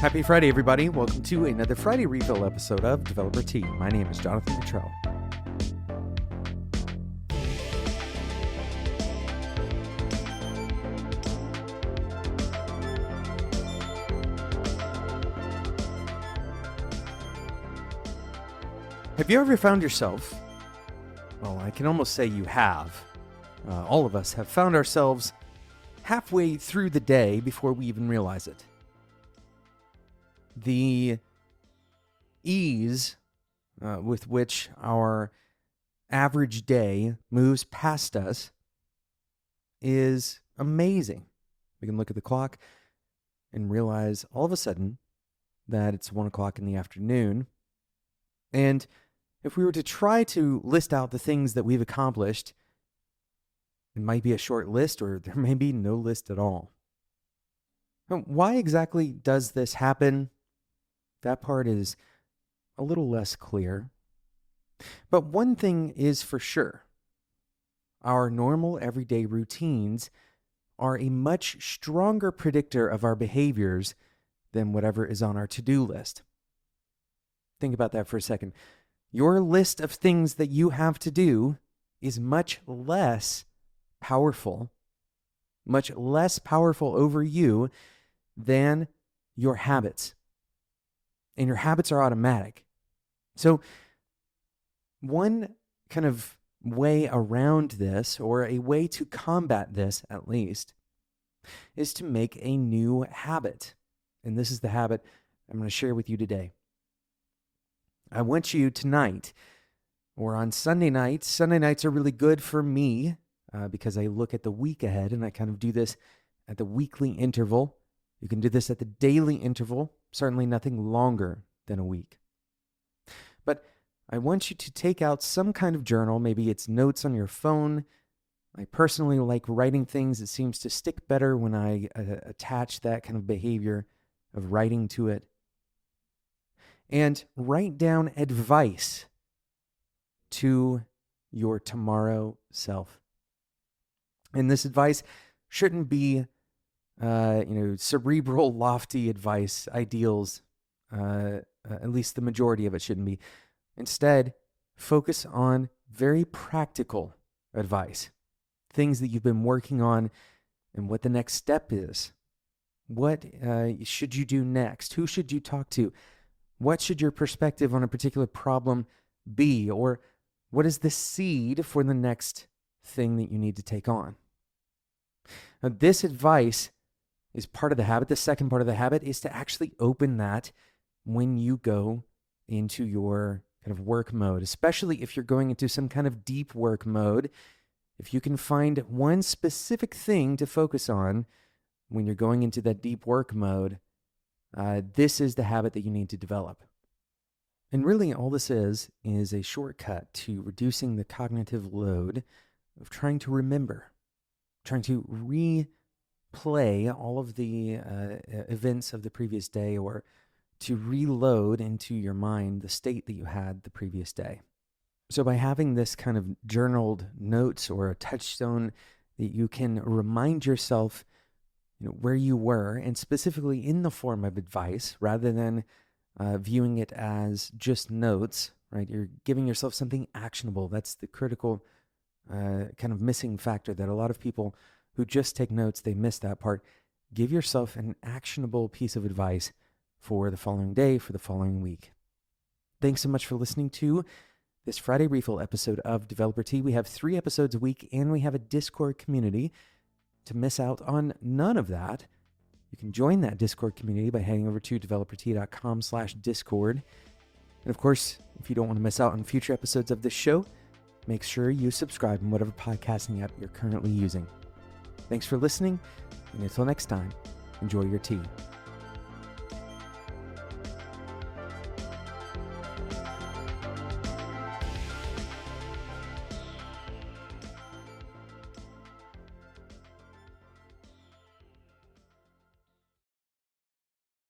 Happy Friday, everybody. Welcome to another Friday Refill episode of Developer Tea. My name is Jonathan Cottrell. Have you ever found yourself, well, I can almost say you have, all of us have found ourselves halfway through the day before we even realize it. The ease with which our average day moves past us is amazing. We can look at the clock and realize all of a sudden that it's 1 o'clock in the afternoon. And if we were to try to list out the things that we've accomplished, it might be a short list or there may be no list at all. Now, why exactly does this happen? That part is a little less clear. But one thing is for sure. Our normal everyday routines are a much stronger predictor of our behaviors than whatever is on our to-do list. Think about that for a second. Your list of things that you have to do is much less powerful over you than your habits. And your habits are automatic. So one kind of way around this, or a way to combat this at least, is to make a new habit. And this is the habit I'm going to share with you today. I want you tonight, or on Sunday nights are really good for me because I look at the week ahead and I kind of do this at the weekly interval. You can do this at the daily interval, certainly nothing longer than a week. But I want you to take out some kind of journal. Maybe it's notes on your phone. I personally like writing things. It seems to stick better when I attach that kind of behavior of writing to it. And write down advice to your tomorrow self. And this advice shouldn't be cerebral, lofty advice, ideals. At least the majority of it shouldn't be. Instead, focus on very practical advice. Things that you've been working on and what the next step is. What should you do next? Who should you talk to? What should your perspective on a particular problem be? Or what is the seed for the next thing that you need to take on? Now, this advice is part of the habit. The second part of the habit is to actually open that when you go into your kind of work mode, especially if you're going into some kind of deep work mode. If you can find one specific thing to focus on when you're going into that deep work mode, this is the habit that you need to develop. And really all this is a shortcut to reducing the cognitive load of trying to remember, trying to replay all of the events of the previous day, or to reload into your mind the state that you had the previous day. So by having this kind of journaled notes or a touchstone that you can remind yourself where you were, and specifically in the form of advice, rather than viewing it as just notes, right? You're giving yourself something actionable. That's the critical kind of missing factor that a lot of people who just take notes, they miss that part. Give yourself an actionable piece of advice for the following day, for the following week. Thanks so much for listening to this Friday Refill episode of Developer Tea. We have 3 episodes a week, and we have a Discord community. To miss out on none of that, you can join that Discord community by heading over to developertea.com/Discord. And of course, if you don't want to miss out on future episodes of this show, make sure you subscribe in whatever podcasting app you're currently using. Thanks for listening, and until next time, enjoy your tea.